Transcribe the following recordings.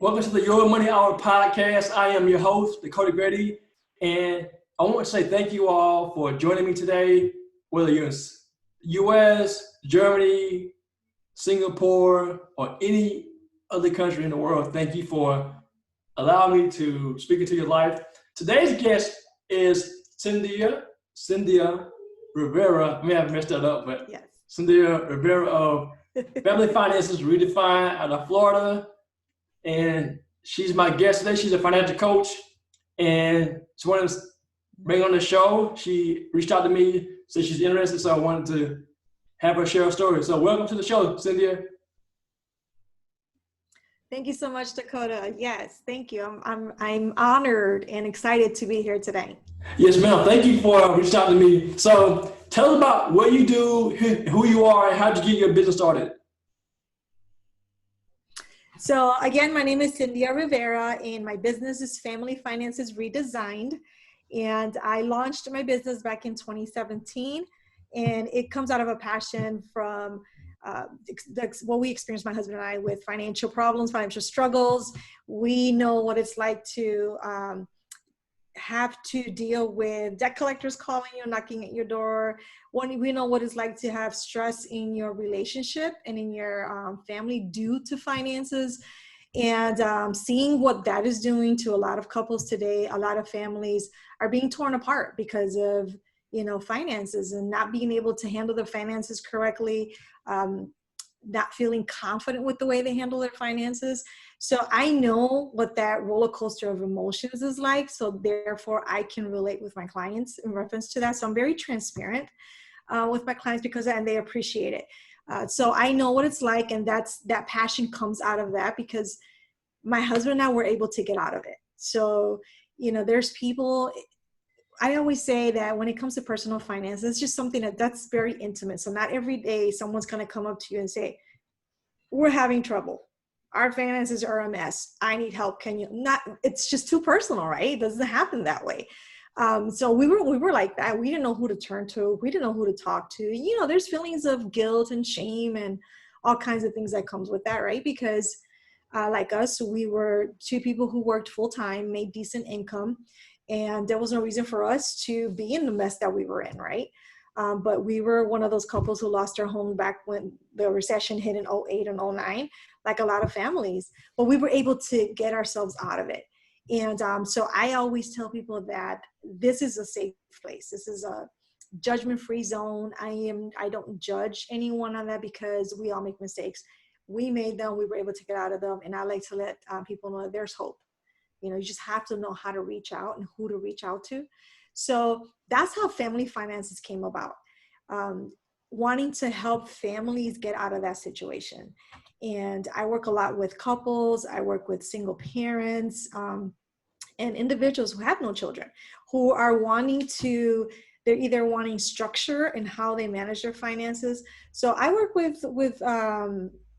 Welcome to the Your Money Hour podcast. I am your host, Dakota Grady, and I want to say thank you all for joining me today, whether you're in US, Germany, Singapore, or any other country in the world. Thank you for allowing me to speak into your life. Today's guest is Cyndia Rivera. I may have messed that up, but yes. Cyndia Rivera of Family Finances Redesigned out of Florida. And she's my guest today. She's a financial coach, and she wanted to bring on the show. She reached out to me, said she's interested, so I wanted to have her share her story. So welcome to the show, Cyndia. Thank you so much, Dakota. Yes, thank you. I'm honored and excited to be here today. Yes, ma'am. Thank you for reaching out to me. So tell us about what you do, who you are, and how did you get your business started? So again, my name is Cyndia Rivera, and my business is Family Finances Redesigned. And I launched my business back in 2017, and it comes out of a passion from what we experienced, my husband and I, with financial problems, financial struggles. We know what it's like to have to deal with debt collectors calling you, knocking at your door. We know what it's like to have stress in your relationship and in your family due to finances, and seeing what that is doing to a lot of couples today. A lot of families are being torn apart because of finances and not being able to handle their finances correctly, not feeling confident with the way they handle their finances. So I know what that roller coaster of emotions is like. So therefore I can relate with my clients in reference to that. So I'm very transparent with my clients and they appreciate it. So I know what it's like, and that passion comes out of that because my husband and I were able to get out of it. So, there's people, I always say that when it comes to personal finance, it's just something that's very intimate. So not every day someone's going to come up to you and say, we're having trouble. Our finances are a mess. I need help. Can you not? It's just too personal, right? It doesn't happen that way. So we were like that. We didn't know who to turn to. We didn't know who to talk to. There's feelings of guilt and shame and all kinds of things that comes with that, right? Because like us, we were two people who worked full time, made decent income, and there was no reason for us to be in the mess that we were in, right? But we were one of those couples who lost their home back when the recession hit in 08 and 09, like a lot of families, but we were able to get ourselves out of it. And so I always tell people that this is a safe place. This is a judgment-free zone. I don't judge anyone on that because we all make mistakes. We made them, we were able to get out of them. And I like to let people know that there's hope. You just have to know how to reach out and who to reach out to. So that's how Family Finances came about. Wanting to help families get out of that situation. And I work a lot with couples. I work with single parents and individuals who have no children, who are they're either wanting structure in how they manage their finances. So I work with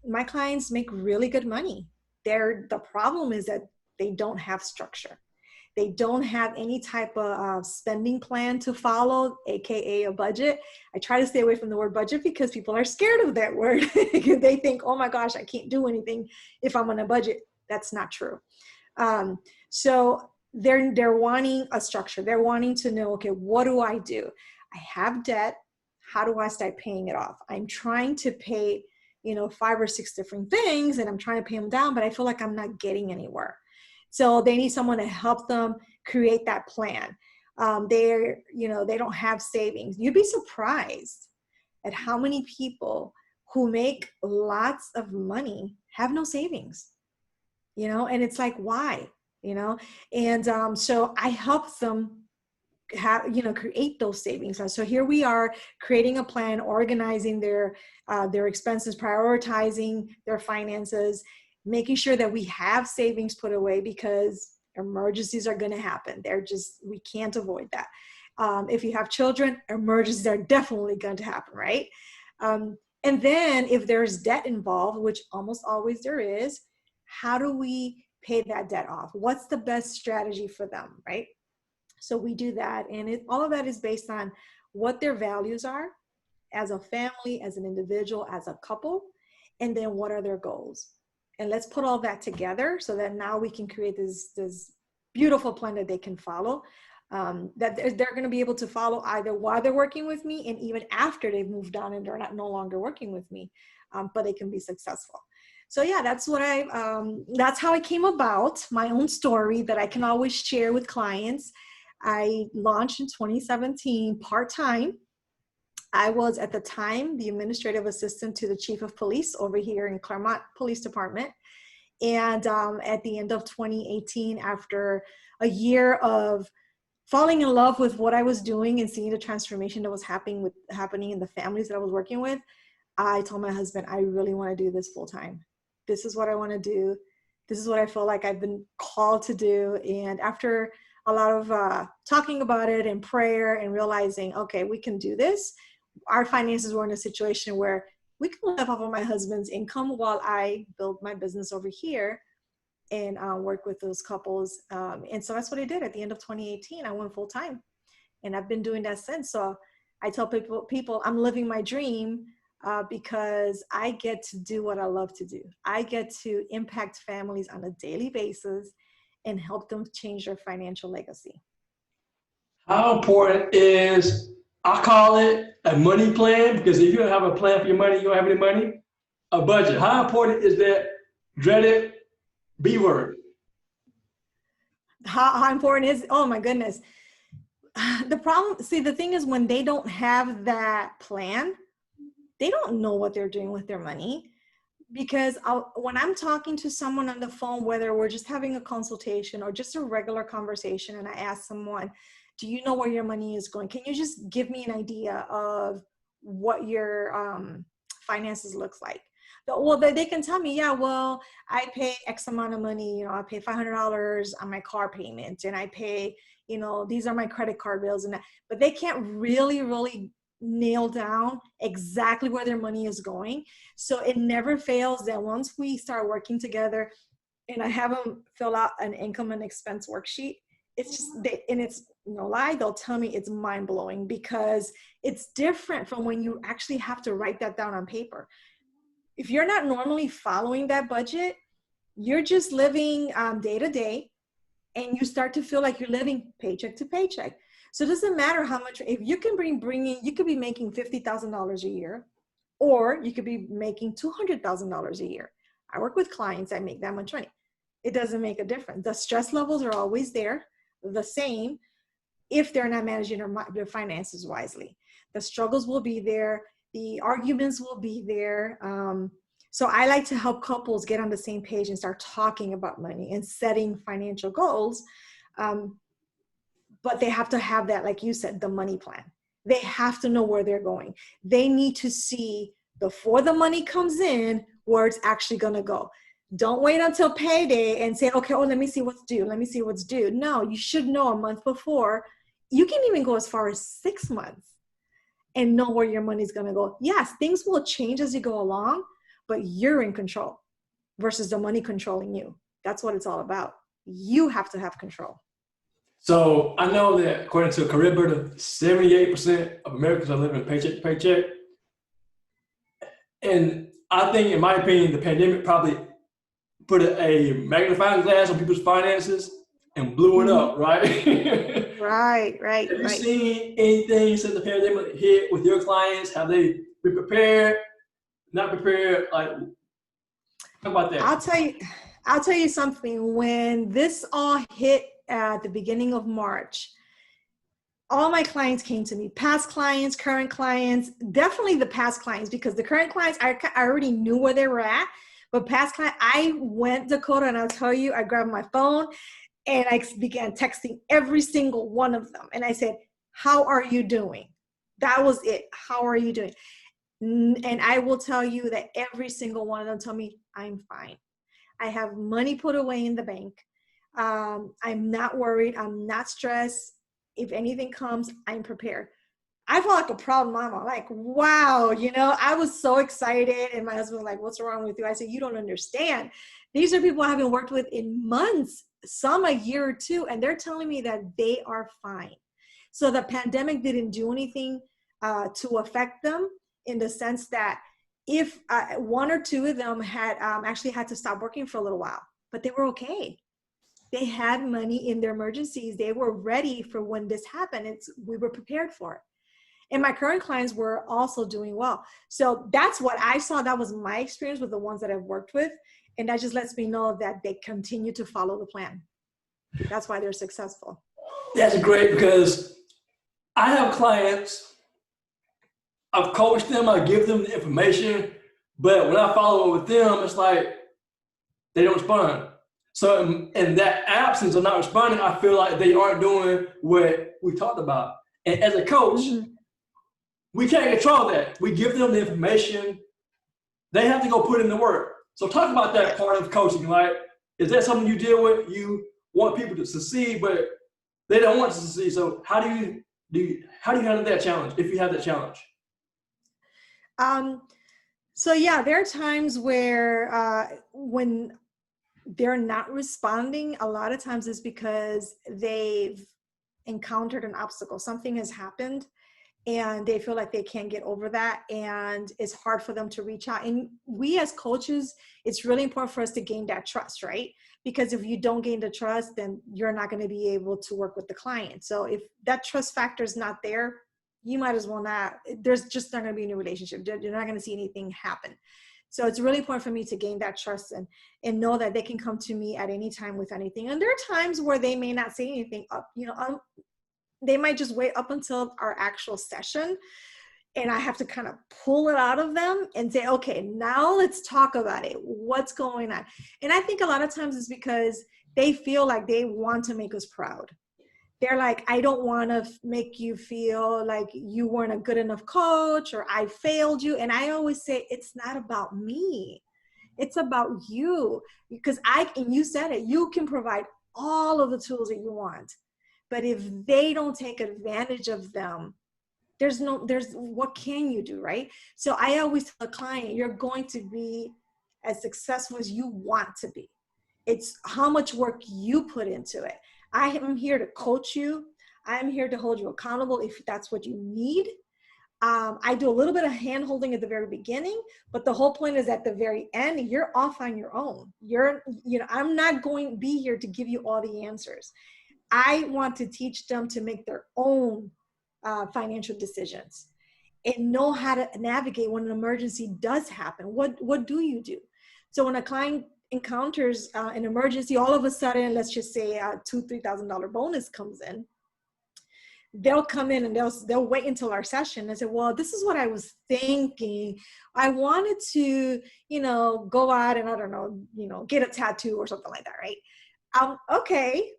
my clients make really good money. The problem is that they don't have structure. They don't have any type of spending plan to follow, AKA a budget. I try to stay away from the word budget because people are scared of that word. They think, oh my gosh, I can't do anything if I'm on a budget. That's not true. So they're wanting a structure. They're wanting to know, okay, what do I do? I have debt. How do I start paying it off? I'm trying to pay, 5 or 6 different things, and I'm trying to pay them down, but I feel like I'm not getting anywhere. So they need someone to help them create that plan. They don't have savings. You'd be surprised at how many people who make lots of money have no savings, and it's like, why, and so I help them create those savings. And so here we are creating a plan, organizing their expenses, prioritizing their finances, making sure that we have savings put away because emergencies are going to happen. We can't avoid that. If you have children, emergencies are definitely going to happen, right? And then if there's debt involved, which almost always there is, how do we pay that debt off? What's the best strategy for them, right? So we do that. And all of that is based on what their values are as a family, as an individual, as a couple, and then what are their goals. and let's put all that together so that now we can create this beautiful plan that they can follow, that they're going to be able to follow either while they're working with me and even after they've moved on and they're not no longer working with me, but they can be successful. So yeah, that's what that's how it came about, my own story that I can always share with clients. I launched in 2017 part-time. I was at the time the administrative assistant to the chief of police over here in Clermont Police Department. And at the end of 2018, after a year of falling in love with what I was doing and seeing the transformation that was happening in the families that I was working with, I told my husband, I really want to do this full time. This is what I want to do. This is what I feel like I've been called to do. And after a lot of talking about it and prayer and realizing, okay, we can do this. Our finances were in a situation where we can live off of my husband's income while I build my business over here and work with those couples. And so that's what I did at the end of 2018. I went full time, and I've been doing that since. So I tell people I'm living my dream because I get to do what I love to do. I get to impact families on a daily basis and help them change their financial legacy. How important is, I call it a money plan, because if you don't have a plan for your money, you don't have any money, a budget. How important is that dreaded B word? How important is, oh my goodness. The thing is, when they don't have that plan, they don't know what they're doing with their money. Because when I'm talking to someone on the phone, whether we're just having a consultation or just a regular conversation, and I ask someone, do you know where your money is going? Can you just give me an idea of what your finances looks like? Well, they can tell me, yeah, well, I pay X amount of money, I pay $500 on my car payment, and I pay, these are my credit card bills, and that, but they can't really nail down exactly where their money is going. So it never fails that once we start working together and I have them fill out an income and expense worksheet, it's just, and it's no lie, they'll tell me it's mind blowing, because it's different from when you actually have to write that down on paper. If you're not normally following that budget, you're just living day to day, and you start to feel like you're living paycheck to paycheck. So it doesn't matter how much, if you can you could be making $50,000 a year, or you could be making $200,000 a year. I work with clients that make that much money. It doesn't make a difference. The stress levels are always there, the same, if they're not managing their finances wisely. The struggles will be there. The arguments will be there. So I like to help couples get on the same page and start talking about money and setting financial goals. But they have to have that, like you said, the money plan. They have to know where they're going. They need to see before the money comes in where it's actually going to go. Don't wait until payday and say, okay, let me see what's due. Let me see what's due. No, you should know a month before. You can even go as far as 6 months and know where your money's going to go. Yes, things will change as you go along, but you're in control versus the money controlling you. That's what it's all about. You have to have control. So I know that according to a career builder, 78% of Americans are living paycheck to paycheck. And I think, in my opinion, the pandemic probably put a magnifying glass on people's finances and blew it up, right? Right. Have you seen anything since the pandemic hit with your clients? Have they been prepared, not prepared? Like, talk about that. I'll tell you something. When this all hit at the beginning of March, all my clients came to me, past clients, current clients, definitely the past clients, because the current clients, I already knew where they were at, but past clients, I went, Dakota, and I'll tell you, I grabbed my phone and I began texting every single one of them. And I said, how are you doing? That was it. How are you doing? And I will tell you that every single one of them told me, I'm fine. I have money put away in the bank. I'm not worried. I'm not stressed. If anything comes, I'm prepared. I felt like a proud mama. Like, wow, I was so excited. And my husband was like, what's wrong with you? I said, you don't understand. These are people I haven't worked with in months, some a year or two, and they're telling me that they are fine. So the pandemic didn't do anything to affect them, in the sense that if one or two of them had actually had to stop working for a little while, but they were okay. They had money in their emergencies. They were ready for when this happened. We were prepared for it. And my current clients were also doing well. So that's what I saw. That was my experience with the ones that I've worked with. And that just lets me know that they continue to follow the plan. That's why they're successful. That's great, because I have clients, I've coached them, I give them the information, but when I follow up with them, it's like they don't respond. So in that absence of not responding, I feel like they aren't doing what we talked about. And as a coach, we can't control that. We give them the information. They have to go put in the work. So talk about that part of coaching. Like, is that something you deal with? You want people to succeed, but they don't want to succeed. So how do you handle that challenge, if you have that challenge? So yeah, there are times where when they're not responding, a lot of times it's because they've encountered an obstacle. Something has happened and they feel like they can't get over that, and it's hard for them to reach out. And we as coaches, it's really important for us to gain that trust, right? Because if you don't gain the trust, then you're not going to be able to work with the client. So if that trust factor is not there, you might as well not. There's just not going to be any relationship. You're not going to see anything happen. So it's really important for me to gain that trust and know that they can come to me at any time with anything. And there are times where they may not say anything up, they might just wait up until our actual session, and I have to kind of pull it out of them and say, okay, now let's talk about it. What's going on? And I think a lot of times it's because they feel like they want to make us proud. They're like, I don't want to make you feel like you weren't a good enough coach, or I failed you. And I always say, it's not about me. It's about you. Because and you said it, you can provide all of the tools that you want. But if they don't take advantage of them, what can you do, right? So I always tell a client, you're going to be as successful as you want to be. It's how much work you put into it. I am here to coach you. I am here to hold you accountable if that's what you need. I do a little bit of hand holding at the very beginning, but the whole point is at the very end, you're off on your own. I'm not going to be here to give you all the answers. I want to teach them to make their own financial decisions and know how to navigate when an emergency does happen. What do you do? So when a client encounters an emergency, all of a sudden, let's just say a $2,000-$3,000 bonus comes in, they'll come in and they'll wait until our session and say, well, this is what I was thinking. I wanted to, go out and I don't know, get a tattoo or something like that, right? Okay,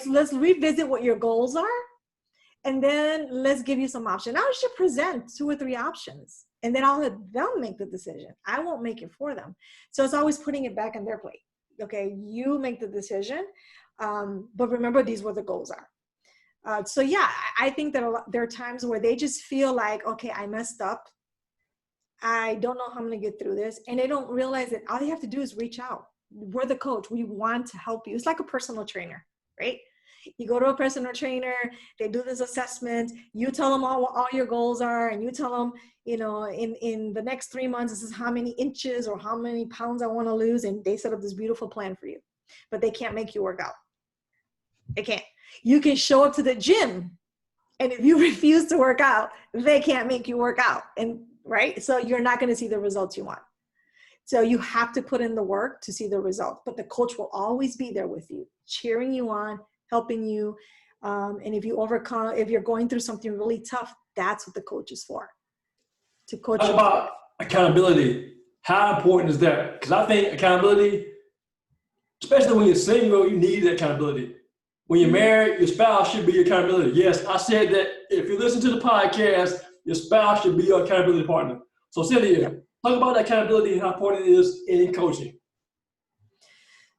let's revisit what your goals are. And then let's give you some options. I should present 2 or 3 options, and then I'll let them make the decision. I won't make it for them. So it's always putting it back on their plate. Okay, you make the decision, but remember, these were the goals are. So yeah, I think that there are times where they just feel like, okay, I messed up. I don't know how I'm going to get through this. And they don't realize that all you have to do is reach out. We're the coach. We want to help you. It's like a personal trainer, right? You go to a personal trainer, they do this assessment, you tell them all your goals are, and you tell them, in the next 3 months, this is how many inches or how many pounds I want to lose. And they set up this beautiful plan for you, but they can't make you work out. They can't. You can show up to the gym, and if you refuse to work out, they can't make you work out. And right. So you're not going to see the results you want. So you have to put in the work to see the result, but the coach will always be there with you, cheering you on, helping you. And if you're going through something really tough, that's what the coach is for, to coach you. About accountability. How important is that? Because I think accountability, especially when you're single, you need that accountability. When you're married, your spouse should be your accountability. Yes, I said that if you listen to the podcast, your spouse should be your accountability partner. So Cyndia, talk about accountability and how important it is in coaching.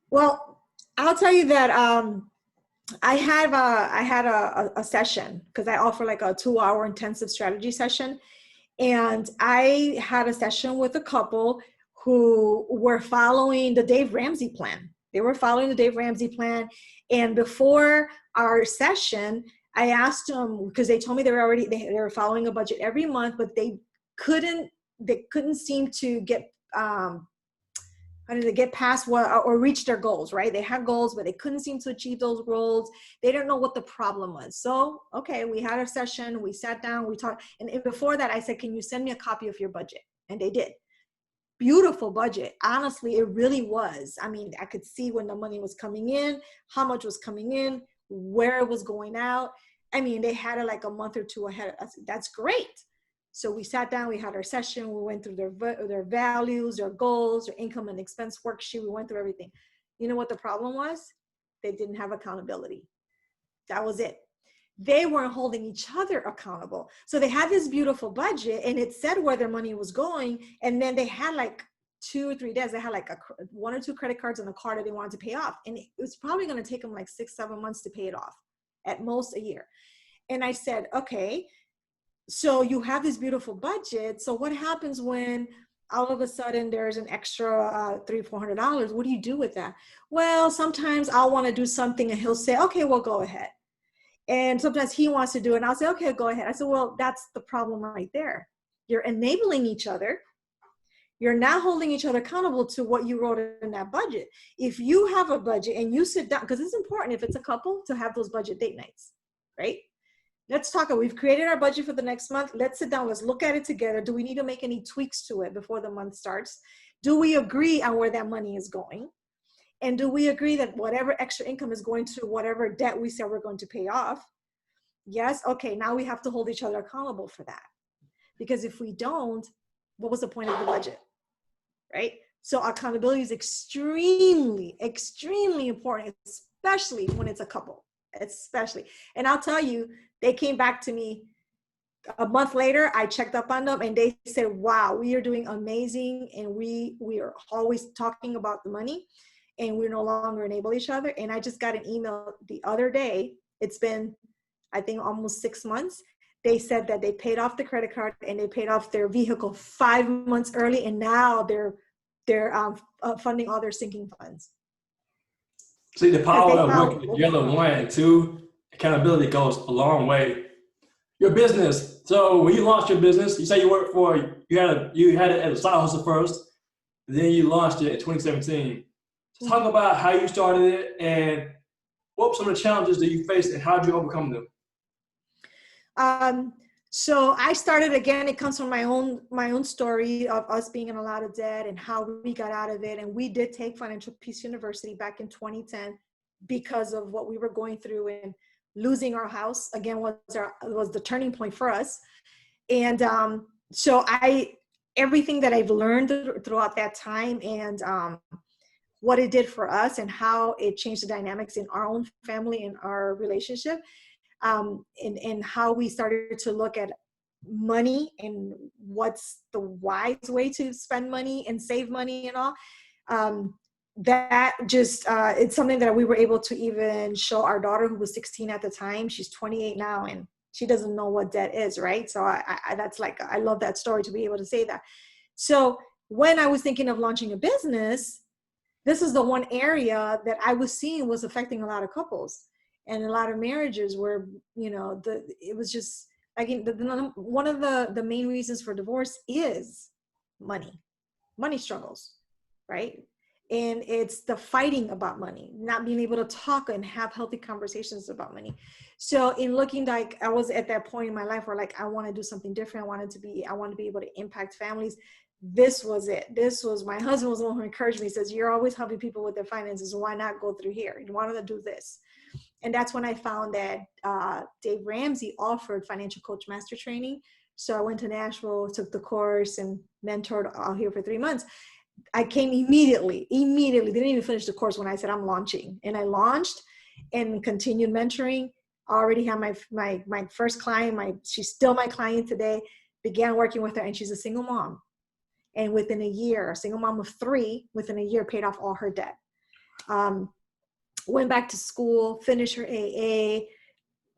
Well, I'll tell you that I had a session, because I offer like a 2-hour intensive strategy session. And I had a session with a couple who were following the Dave Ramsey plan. They were following the Dave Ramsey plan. And before our session, I asked them, because they told me they were following a budget every month, but they couldn't they couldn't seem to get, how did they get past what or reach their goals, right? They had goals, but they couldn't seem to achieve those goals. They didn't know what the problem was. So, okay, we had a session, we sat down, we talked. And before that, I said, can you send me a copy of your budget? And they did. Beautiful budget. Honestly, it really was. I mean, I could see when the money was coming in, how much was coming in, where it was going out. I mean, they had it like a month or two ahead. That's great. So we sat down, we had our session, we went through their values, their goals, their income and expense worksheet. We went through everything. You know what the problem was? They didn't have accountability. That was it. They weren't holding each other accountable. So they had this beautiful budget and it said where their money was going. And then they had like 2 or 3 days, they had like 1 or 2 credit cards on the card that they wanted to pay off. And it was probably going to take them like 6-7 months to pay it off, at most a year. And I said, okay, so you have this beautiful budget. So what happens when all of a sudden there's an extra $300-400? What do you do with that? Well, sometimes I'll want to do something and he'll say, okay, well, go ahead. And sometimes he wants to do it and I'll say, okay, go ahead. I said, well, that's the problem right there. You're enabling each other. You're not holding each other accountable to what you wrote in that budget. If you have a budget and you sit down, because it's important if it's a couple to have those budget date nights, right? Let's talk. We've created our budget for the next month. Let's sit down. Let's look at it together. Do we need to make any tweaks to it before the month starts? Do we agree on where that money is going? And do we agree that whatever extra income is going to whatever debt we said we're going to pay off? Yes. Okay. Now we have to hold each other accountable for that. Because if we don't, what was the point of the budget? Right? So accountability is extremely, extremely important, especially when it's a couple, especially. And I'll tell you, they came back to me a month later. I checked up on them and they said, wow, we are doing amazing. And we are always talking about the money and we no longer enable each other. And I just got an email the other day. It's been, I think, almost 6 months. They said that they paid off the credit card and they paid off their vehicle 5 months early. And now they're funding all their sinking funds. See, the power of working together, 1 and 2, accountability goes a long way. Your business. So when you launched your business, you say you worked for, you had it as a side hustle first, then you launched it in 2017. Talk about how you started it and what were some of the challenges that you faced and how did you overcome them? So I started, again, it comes from my own story of us being in a lot of debt and how we got out of it. And we did take Financial Peace University back in 2010 because of what we were going through, and losing our house again was the turning point for us. And so everything that I've learned throughout that time and what it did for us and how it changed the dynamics in our own family and our relationship, and how we started to look at money and what's the wise way to spend money and save money and all. That just, it's something that we were able to even show our daughter, who was 16 at the time. She's 28 now, and she doesn't know what debt is, right? So that's like, I love that story to be able to say that. So when I was thinking of launching a business, this is the one area that I was seeing was affecting a lot of couples and a lot of marriages where, it was just, one of the main reasons for divorce is money struggles, right? And it's the fighting about money, not being able to talk and have healthy conversations about money. So in looking like I was at that point in my life where like, I want to do something different. I want to be able to impact families. This was it. My husband was the one who encouraged me. He says, you're always helping people with their finances. Why not go through here? You want to do this. And that's when I found that Dave Ramsey offered financial coach master training. So I went to Nashville, took the course and mentored out here for 3 months. I came immediately, didn't even finish the course when I said I'm launching. And I launched and continued mentoring. I already have my first client, she's still my client today, began working with her, and she's a single mom. And within a year, a single mom of 3, within a year paid off all her debt. Went back to school, finished her AA,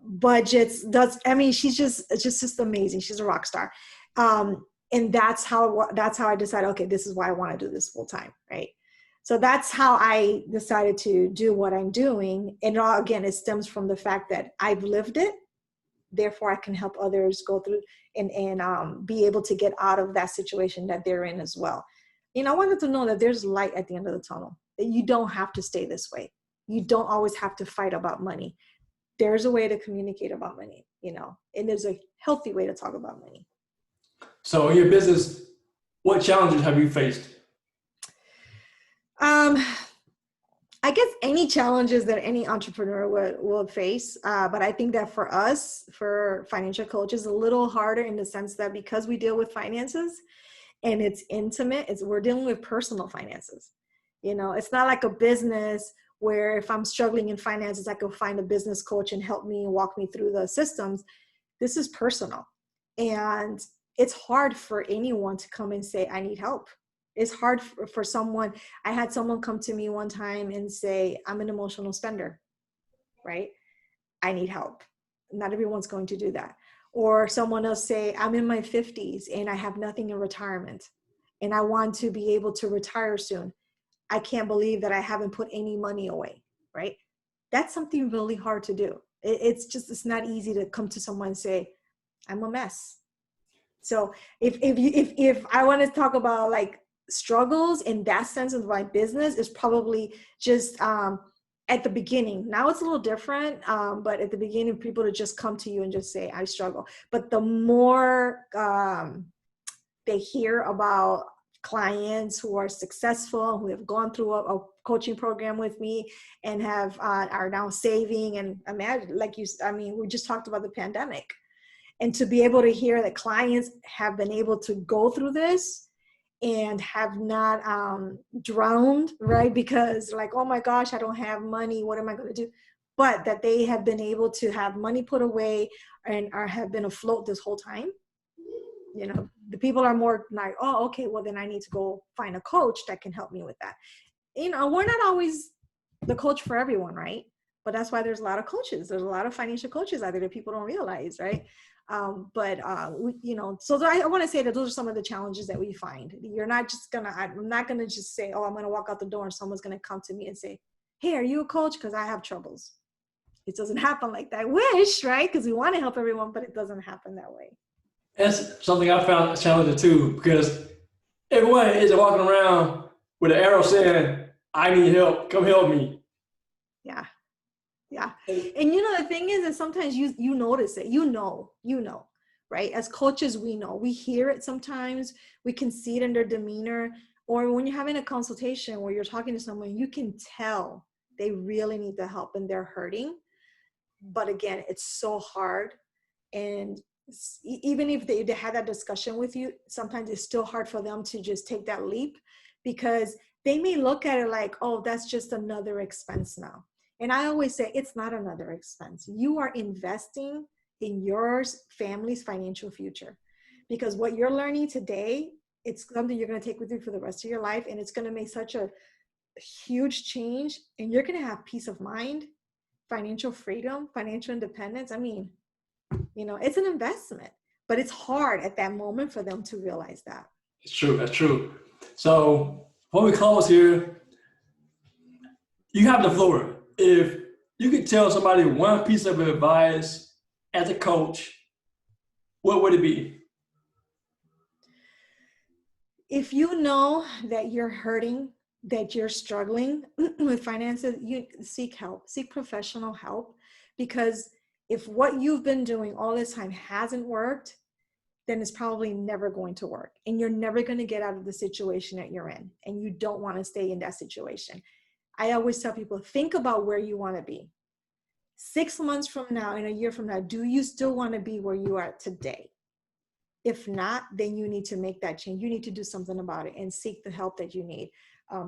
budgets, she's just amazing. She's a rock star. And that's how I decided, okay, this is why I want to do this full time, right? So that's how I decided to do what I'm doing. And again, it stems from the fact that I've lived it. therefore I can help others go through and be able to get out of that situation that they're in as well. I wanted to know that there's light at the end of the tunnel, that you don't have to stay this way. You don't always have to fight about money. There's a way to communicate about money, and there's a healthy way to talk about money. So in your business, what challenges have you faced? I guess any challenges that any entrepreneur will face. But I think that for us, for financial coaches, a little harder in the sense that because we deal with finances and it's intimate, we're dealing with personal finances. It's not like a business where if I'm struggling in finances, I can find a business coach and help me and walk me through the systems. This is personal. And it's hard for anyone to come and say, I need help. It's hard for someone. I had someone come to me one time and say, I'm an emotional spender, right? I need help. Not everyone's going to do that. Or someone else say, I'm in my 50s and I have nothing in retirement and I want to be able to retire soon. I can't believe that I haven't put any money away, right? That's something really hard to do. It's not easy to come to someone and say, I'm a mess. So if I want to talk about like struggles in that sense of my business, is probably just at the beginning. Now it's a little different, but at the beginning, people to just come to you and just say, I struggle. But the more they hear about clients who are successful, who have gone through a coaching program with me and are now saving, and imagine, we just talked about the pandemic, and to be able to hear that clients have been able to go through this and have not drowned, right? Because like, oh my gosh, I don't have money. What am I going to do? But that they have been able to have money put away and have been afloat this whole time. The people are more like, oh, okay, well then I need to go find a coach that can help me with that. We're not always the coach for everyone, right? But that's why there's a lot of coaches. There's a lot of financial coaches out there that people don't realize, right? So I want to say that those are some of the challenges that we find. I'm not going to just say, oh, I'm going to walk out the door and someone's going to come to me and say, hey, are you a coach? Because I have troubles. It doesn't happen like that. I wish, right? Because we want to help everyone, but it doesn't happen that way. That's something I found challenging too, because everyone is walking around with an arrow saying, I need help, come help me. Yeah. Yeah. And the thing is that sometimes you notice it, right? As coaches, we hear it sometimes, we can see it in their demeanor, or when you're having a consultation where you're talking to someone, you can tell they really need the help and they're hurting. But again, it's so hard. And even if they had that discussion with you, sometimes it's still hard for them to just take that leap, because they may look at it like, oh, that's just another expense now. And I always say, it's not another expense. You are investing in your family's financial future, because what you're learning today, it's something you're going to take with you for the rest of your life. And it's going to make such a huge change, and you're going to have peace of mind, financial freedom, financial independence. It's an investment, but it's hard at that moment for them to realize that. It's true. That's true. So before we close here, you have the floor. If you could tell somebody one piece of advice as a coach, what would it be? If you know that you're hurting, that you're struggling with finances, you seek help, seek professional help, because if what you've been doing all this time hasn't worked, then it's probably never going to work. And you're never going to get out of the situation that you're in. And you don't want to stay in that situation. I always tell people, think about where you want to be. 6 months from now, and a year from now, do you still want to be where you are today? If not, then you need to make that change. You need to do something about it and seek the help that you need.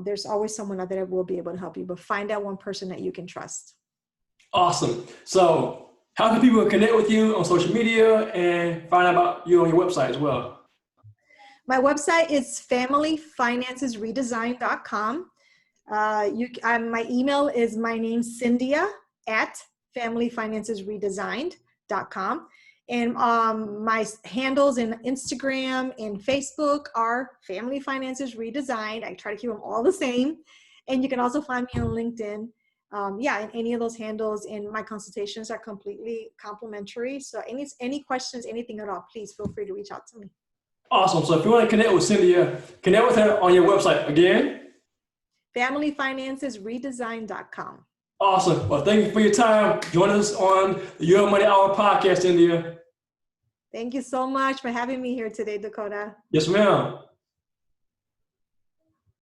There's always someone out there that will be able to help you, but find that one person that you can trust. Awesome. So how can people connect with you on social media and find out about you on your website as well? My website is familyfinancesredesigned.com. My email is my name, Cyndia, at familyfinancesredesigned.com. And my handles in Instagram and Facebook are Family Finances Redesigned. I try to keep them all the same. And you can also find me on LinkedIn yeah, and any of those handles, and my consultations are completely complimentary. So any questions, anything at all, please feel free to reach out to me. Awesome. So if you want to connect with Cyndia, connect with her on your website. Again? FamilyFinancesRedesigned.com. Awesome. Well, thank you for your time. Join us on the Your Money Hour podcast, Cyndia. Thank you so much for having me here today, Dakota. Yes, ma'am.